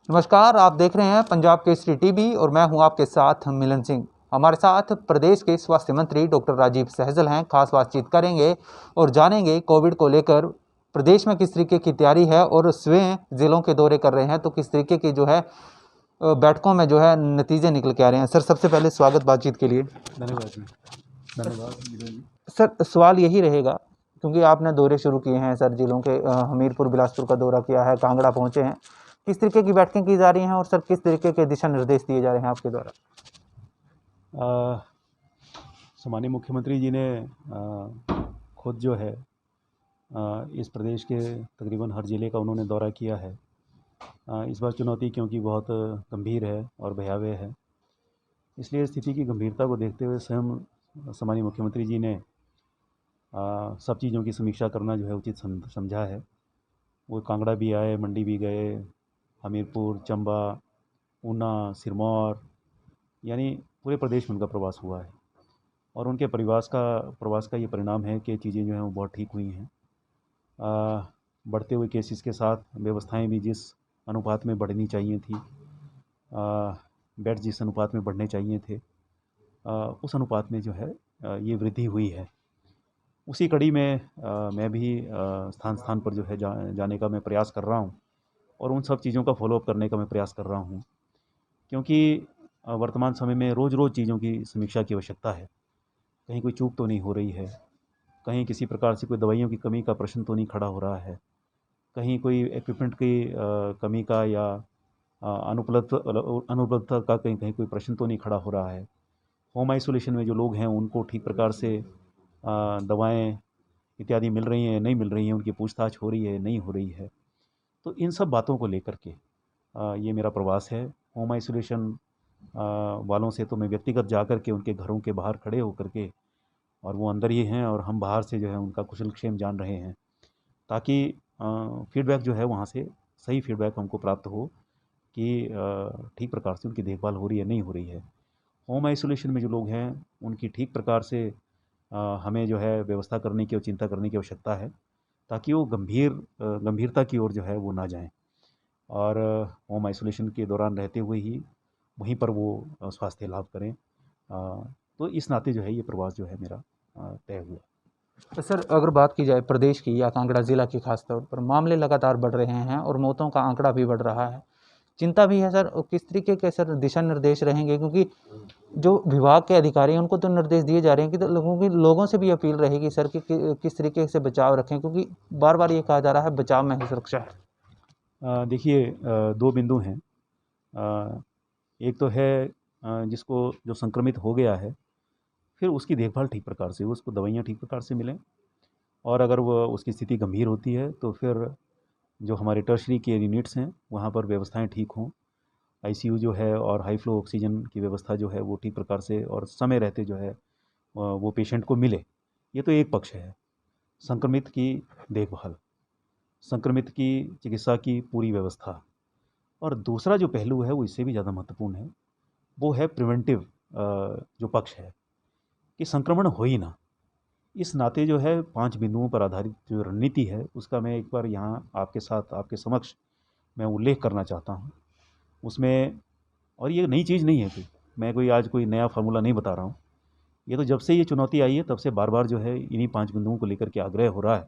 नमस्कार, आप देख रहे हैं पंजाब केसरी टीवी और मैं हूं आपके साथ मिलन सिंह। हमारे साथ प्रदेश के स्वास्थ्य मंत्री डॉक्टर राजीव सहजल हैं। खास बातचीत करेंगे और जानेंगे कोविड को लेकर प्रदेश में किस तरीके की तैयारी है और स्वयं जिलों के दौरे कर रहे हैं तो किस तरीके की बैठकों में नतीजे निकल के आ रहे हैं। सर, सबसे पहले स्वागत बातचीत के लिए। धन्यवाद जी। धन्यवाद। सर, सवाल यही रहेगा क्योंकि आपने दौरे शुरू किए हैं सर, जिलों के हमीरपुर बिलासपुर का दौरा किया है, कांगड़ा पहुंचे हैं। किस तरीके की बैठकें की जा रही हैं और सर किस तरीके के दिशा निर्देश दिए जा रहे हैं आपके द्वारा? सम्माननीय मुख्यमंत्री जी ने खुद जो है इस प्रदेश के तकरीबन हर ज़िले का उन्होंने दौरा किया है। इस बार चुनौती क्योंकि बहुत गंभीर है और भयावह है, इसलिए स्थिति की गंभीरता को देखते हुए स्वयं सम्माननीय मुख्यमंत्री जी ने सब चीज़ों की समीक्षा करना जो है उचित समझा है। वो कांगड़ा भी आए, मंडी भी गए, हमीरपुर, चंबा, ऊना, सिरमौर, यानी पूरे प्रदेश में उनका प्रवास हुआ है और उनके प्रवास का ये परिणाम है कि चीज़ें जो हैं वो बहुत ठीक हुई हैं। बढ़ते हुए केसेस के साथ व्यवस्थाएं भी जिस अनुपात में बढ़नी चाहिए थी, बेड जिस अनुपात में बढ़ने चाहिए थे, उस अनुपात में जो है ये वृद्धि हुई है। उसी कड़ी में मैं भी स्थान स्थान पर जो है जाने का मैं प्रयास कर रहा हूँ और उन सब चीज़ों का फॉलोअप करने का मैं प्रयास कर रहा हूँ, क्योंकि वर्तमान समय में रोज़ रोज़ चीज़ों की समीक्षा की आवश्यकता है। कहीं कोई चूक तो नहीं हो रही है, कहीं किसी प्रकार से कोई दवाइयों की कमी का प्रश्न तो नहीं खड़ा हो रहा है, कहीं कोई इक्विपमेंट की कमी का या अनुपलब्धता का कहीं कहीं कोई प्रश्न तो नहीं खड़ा हो रहा है। होम आइसोलेशन में जो लोग हैं उनको ठीक प्रकार से दवाएं इत्यादि मिल रही हैं, नहीं मिल रही हैं, उनकी पूछताछ हो रही है, नहीं हो रही है। तो इन सब बातों को लेकर के ये मेरा प्रवास है। होम आइसोलेशन वालों से तो मैं व्यक्तिगत जा कर के उनके घरों के बाहर खड़े होकर के, और वो अंदर ही हैं और हम बाहर से जो है उनका कुशलक्षेम जान रहे हैं, ताकि फीडबैक जो है वहाँ से सही फीडबैक हमको प्राप्त हो कि ठीक प्रकार से उनकी देखभाल हो रही है, नहीं हो रही है। होम आइसोलेशन में जो लोग हैं उनकी ठीक प्रकार से हमें जो है व्यवस्था करने की और चिंता करने की आवश्यकता है, ताकि वो गंभीरता की ओर जो है वो ना जाएं और होम आइसोलेशन के दौरान रहते हुए ही वहीं पर वो स्वास्थ्य लाभ करें। तो इस नाते जो है ये प्रवास जो है मेरा तय हुआ। तो सर, अगर बात की जाए प्रदेश की या कांगड़ा जिला की, खासतौर पर मामले लगातार बढ़ रहे हैं और मौतों का आंकड़ा भी बढ़ रहा है, चिंता भी है सर। और किस तरीके के सर दिशा निर्देश रहेंगे, क्योंकि जो विभाग के अधिकारी हैं उनको तो निर्देश दिए जा रहे हैं कि तो लोगों से भी अपील रहेगी सर कि किस तरीके से बचाव रखें, क्योंकि बार बार ये कहा जा रहा है बचाव में ही सुरक्षा है। देखिए, दो बिंदु हैं। एक तो है जिसको जो संक्रमित हो गया है, फिर उसकी देखभाल ठीक प्रकार से, उसको दवाइयाँ ठीक प्रकार से मिलें, और अगर वो उसकी स्थिति गंभीर होती है तो फिर जो हमारे टर्शरी केयर यूनिट्स हैं वहाँ पर व्यवस्थाएं ठीक हों। आईसीयू जो है और हाई फ्लो ऑक्सीजन की व्यवस्था जो है वो ठीक प्रकार से और समय रहते जो है वो पेशेंट को मिले। ये तो एक पक्ष है, संक्रमित की देखभाल, संक्रमित की चिकित्सा की पूरी व्यवस्था। और दूसरा जो पहलू है वो इससे भी ज़्यादा महत्वपूर्ण है, वो है प्रिवेंटिव जो पक्ष है, कि संक्रमण हो ही ना। इस नाते जो है 5 बिंदुओं पर आधारित जो रणनीति है उसका मैं एक बार यहाँ आपके साथ आपके समक्ष मैं उल्लेख करना चाहता हूँ उसमें। और ये नई चीज़ नहीं है, मैं कोई आज कोई नया फार्मूला नहीं बता रहा हूँ। ये तो जब से ये चुनौती आई है तब से बार बार जो है इन्हीं 5 बिंदुओं को लेकर के आग्रह हो रहा है।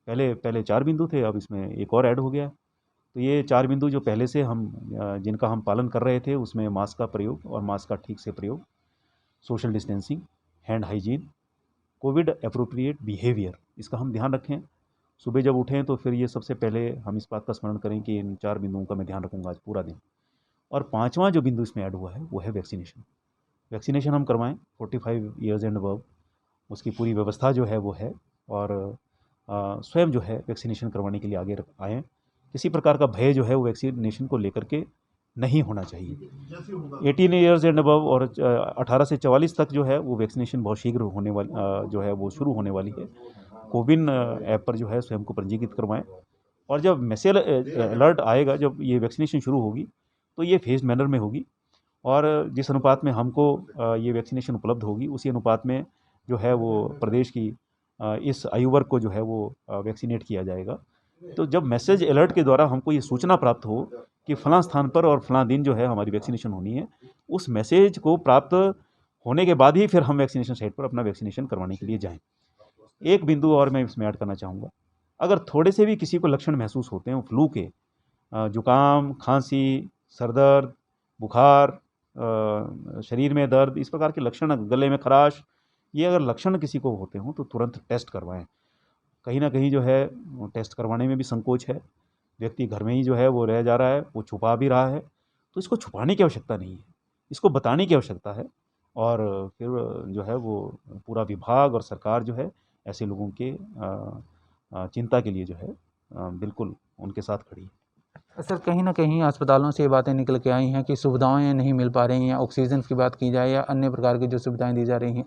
पहले पहले 4 बिंदु थे, अब इसमें एक और ऐड हो गया। तो ये 4 बिंदु जो पहले से हम जिनका हम पालन कर रहे थे, उसमें मास्क का प्रयोग और मास्क का ठीक से प्रयोग, social distancing, hand hygiene, Covid appropriate behaviour, इसका हम ध्यान रखें। सुबह जब उठें तो फिर ये सबसे पहले हम इस बात का स्मरण करें कि इन 4 बिंदुओं का मैं ध्यान रखूँगा आज पूरा दिन। और 5वां जो बिंदु इसमें ऐड हुआ है वो है वैक्सीनेशन। वैक्सीनेशन हम करवाएं 45 ईयर्स एंड अबव, उसकी पूरी व्यवस्था जो है वो है। और स्वयं जो है वैक्सीनेशन करवाने के लिए आगे आएँ। किसी प्रकार का भय जो है वो वैक्सीनेशन को लेकर के नहीं होना चाहिए। 18 ईयर्स एंड अबव और 18 से 44 तक जो है वो वैक्सीनेशन बहुत शीघ्र होने वाली जो है वो शुरू होने वाली है। कोविन ऐप पर जो है स्वयं को पंजीकृत करवाएं, और जब मैसेज अलर्ट आएगा, जब ये वैक्सीनेशन शुरू होगी तो ये फेज्ड मैनर में होगी, और जिस अनुपात में हमको ये वैक्सीनेशन उपलब्ध होगी उसी अनुपात में जो है वो प्रदेश की इस आयु वर्ग को जो है वो वैक्सीनेट किया जाएगा। तो जब मैसेज अलर्ट के द्वारा हमको ये सूचना प्राप्त हो कि फलां स्थान पर और फलां दिन जो है हमारी वैक्सीनेशन होनी है, उस मैसेज को प्राप्त होने के बाद ही फिर हम वैक्सीनेशन साइट पर अपना वैक्सीनेशन करवाने के लिए जाएं। एक बिंदु और मैं इसमें ऐड करना चाहूँगा, अगर थोड़े से भी किसी को लक्षण महसूस होते हैं फ्लू के, जुकाम, खांसी, सर दर्द, बुखार, शरीर में दर्द, इस प्रकार के लक्षण, गले में खराश, ये अगर लक्षण किसी को होते हों तो तुरंत टेस्ट करवाएं। कहीं ना कहीं जो है टेस्ट करवाने में भी संकोच है, व्यक्ति घर में ही जो है वो रह जा रहा है, वो छुपा भी रहा है, तो इसको छुपाने की आवश्यकता नहीं है, इसको बताने की आवश्यकता है। और फिर जो है वो पूरा विभाग और सरकार जो है ऐसे लोगों के चिंता के लिए जो है बिल्कुल उनके साथ खड़ी है। सर कहीं ना कहीं अस्पतालों से ये बातें निकल के आई हैं कि सुविधाएं नहीं मिल पा रही हैं, ऑक्सीजन की बात की जाए या अन्य प्रकार की जो सुविधाएं दी जा रही हैं,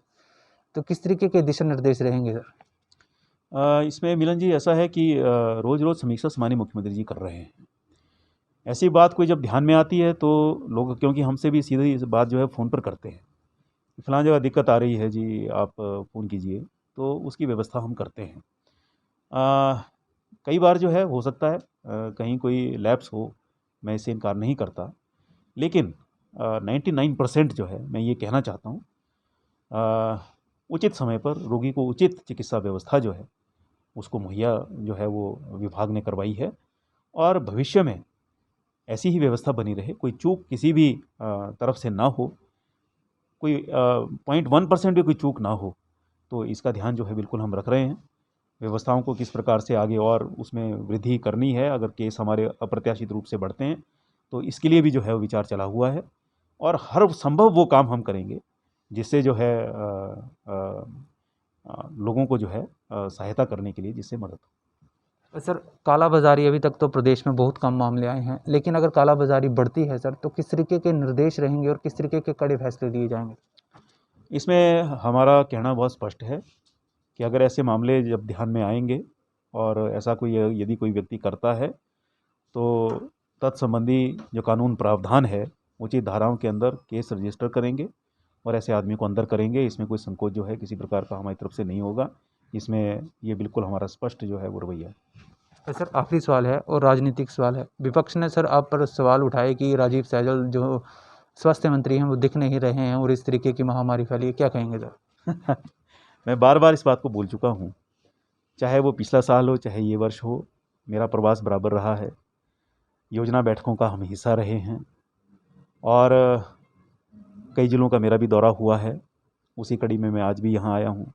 तो किस तरीके के दिशा निर्देश रहेंगे सर? इसमें मिलन जी ऐसा है कि रोज़ रोज़ समीक्षा माननीय मुख्यमंत्री जी कर रहे हैं। ऐसी बात कोई जब ध्यान में आती है तो लोग, क्योंकि हमसे भी सीधी इस बात जो है फ़ोन पर करते हैं, फलां जगह दिक्कत आ रही है जी, आप फ़ोन कीजिए, तो उसकी व्यवस्था हम करते हैं। कई बार जो है हो सकता है कहीं कोई लैप्स हो, मैं इससे इनकार नहीं करता, लेकिन 99% जो है मैं ये कहना चाहता हूँ, उचित समय पर रोगी को उचित चिकित्सा व्यवस्था जो है उसको मुहैया जो है वो विभाग ने करवाई है, और भविष्य में ऐसी ही व्यवस्था बनी रहे, कोई चूक किसी भी तरफ से ना हो, कोई 0.1% भी कोई चूक ना हो, तो इसका ध्यान जो है बिल्कुल हम रख रहे हैं। व्यवस्थाओं को किस प्रकार से आगे और उसमें वृद्धि करनी है, अगर केस हमारे अप्रत्याशित रूप से बढ़ते हैं तो इसके लिए भी जो है वो विचार चला हुआ है, और हर संभव वो काम हम करेंगे जिससे जो है लोगों को जो है सहायता करने के लिए, जिससे मदद हो। सर कालाबाजारी अभी तक तो प्रदेश में बहुत कम मामले आए हैं, लेकिन अगर कालाबाजारी बढ़ती है सर तो किस तरीके के निर्देश रहेंगे और किस तरीके के कड़े फैसले लिए जाएंगे? इसमें हमारा कहना बहुत स्पष्ट है कि अगर ऐसे मामले जब ध्यान में आएंगे और ऐसा कोई यदि कोई व्यक्ति करता है तो तत्संबंधी जो कानून प्रावधान है उचित धाराओं के अंदर केस रजिस्टर करेंगे और ऐसे आदमी को अंदर करेंगे। इसमें कोई संकोच जो है किसी प्रकार का हमारी तरफ से नहीं होगा, इसमें ये बिल्कुल हमारा स्पष्ट जो है वो रवैया है। सर आखिरी सवाल है और राजनीतिक सवाल है। विपक्ष ने सर आप पर सवाल उठाए कि राजीव सहजल जो स्वास्थ्य मंत्री हैं वो दिख नहीं रहे हैं और इस तरीके की महामारी फैली है, क्या कहेंगे सर? मैं बार बार इस बात को बोल चुका हूँ, चाहे वो पिछला साल हो चाहे ये वर्ष हो, मेरा प्रवास बराबर रहा है, योजना बैठकों का हम हिस्सा रहे हैं, और कई जिलों का मेरा भी दौरा हुआ है। उसी कड़ी में मैं आज भी यहाँ आया हूँ।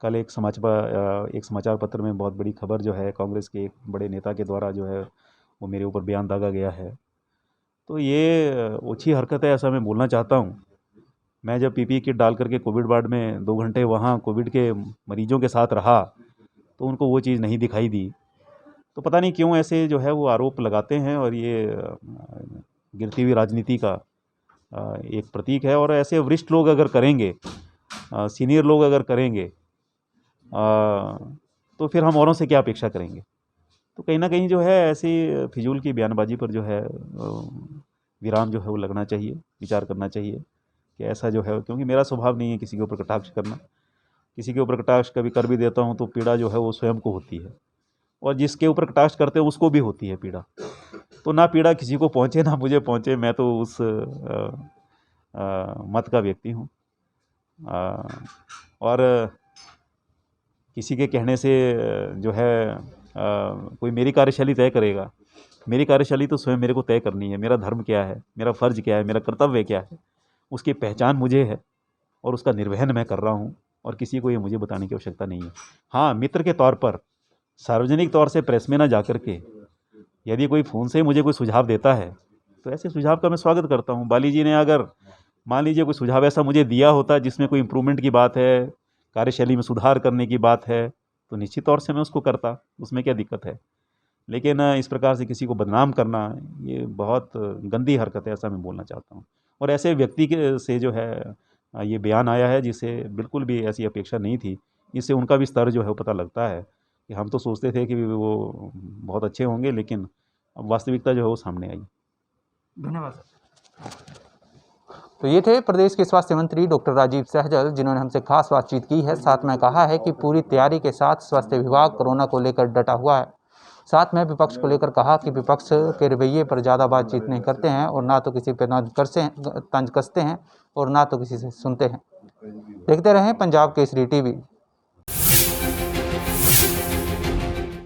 कल एक समाचार पत्र में बहुत बड़ी खबर जो है, कांग्रेस के एक बड़े नेता के द्वारा जो है वो मेरे ऊपर बयान दागा गया है, तो ये ओछी हरकत है, ऐसा मैं बोलना चाहता हूँ। मैं जब पीपीई किट डाल करके कोविड वार्ड में 2 घंटे वहाँ कोविड के मरीजों के साथ रहा तो उनको वो चीज़ नहीं दिखाई दी, तो पता नहीं क्यों ऐसे जो है वो आरोप लगाते हैं, और ये गिरती हुई राजनीति का एक प्रतीक है। और ऐसे वरिष्ठ लोग अगर करेंगे, सीनियर लोग अगर करेंगे, तो फिर हम औरों से क्या अपेक्षा करेंगे? तो कहीं ना कहीं जो है ऐसी फिजूल की बयानबाजी पर जो है विराम जो है वो लगना चाहिए, विचार करना चाहिए कि ऐसा जो है, क्योंकि मेरा स्वभाव नहीं है किसी के ऊपर कटाक्ष करना। किसी के ऊपर कटाक्ष कभी कर भी देता हूँ तो पीड़ा जो है वो स्वयं को होती है, और जिसके ऊपर कटाक्ष करते हैं उसको भी होती है पीड़ा। तो ना पीड़ा किसी को पहुँचे ना मुझे पहुँचे, मैं तो उस मत का व्यक्ति हूँ। और किसी के कहने से जो है कोई मेरी कार्यशैली तय करेगा? मेरी कार्यशैली तो स्वयं मेरे को तय करनी है। मेरा धर्म क्या है, मेरा फ़र्ज़ क्या है, मेरा कर्तव्य क्या है, उसकी पहचान मुझे है और उसका निर्वहन मैं कर रहा हूँ, और किसी को ये मुझे बताने की आवश्यकता नहीं है। हाँ, मित्र के तौर पर सार्वजनिक तौर से प्रेस में ना जा कर के यदि कोई फ़ोन से मुझे कोई सुझाव देता है तो ऐसे सुझाव का मैं स्वागत करता हूँ। बाली जी ने अगर मान लीजिए कोई सुझाव ऐसा मुझे दिया होता जिसमें कोई इम्प्रूवमेंट की बात है, कार्यशैली में सुधार करने की बात है, तो निश्चित तौर से मैं उसको करता, उसमें क्या दिक्कत है। लेकिन इस प्रकार से किसी को बदनाम करना ये बहुत गंदी हरकत है, ऐसा मैं बोलना चाहता हूँ। और ऐसे व्यक्ति के से जो है ये बयान आया है जिसे बिल्कुल भी ऐसी अपेक्षा नहीं थी, इससे उनका भी स्तर जो है वो पता लगता है कि हम तो सोचते थे कि वो बहुत अच्छे होंगे, लेकिन अब वास्तविकता जो है वो सामने आई। धन्यवाद सर। तो ये थे प्रदेश के स्वास्थ्य मंत्री डॉक्टर राजीव सहजल, जिन्होंने हमसे खास बातचीत की है। साथ में कहा है कि पूरी तैयारी के साथ स्वास्थ्य विभाग कोरोना को लेकर डटा हुआ है। साथ में विपक्ष को लेकर कहा कि विपक्ष के रवैये पर ज़्यादा बातचीत नहीं करते हैं और ना तो किसी पर तंज कसते हैं और ना तो किसी से सुनते हैं। देखते रहें पंजाब केसरी टीवी।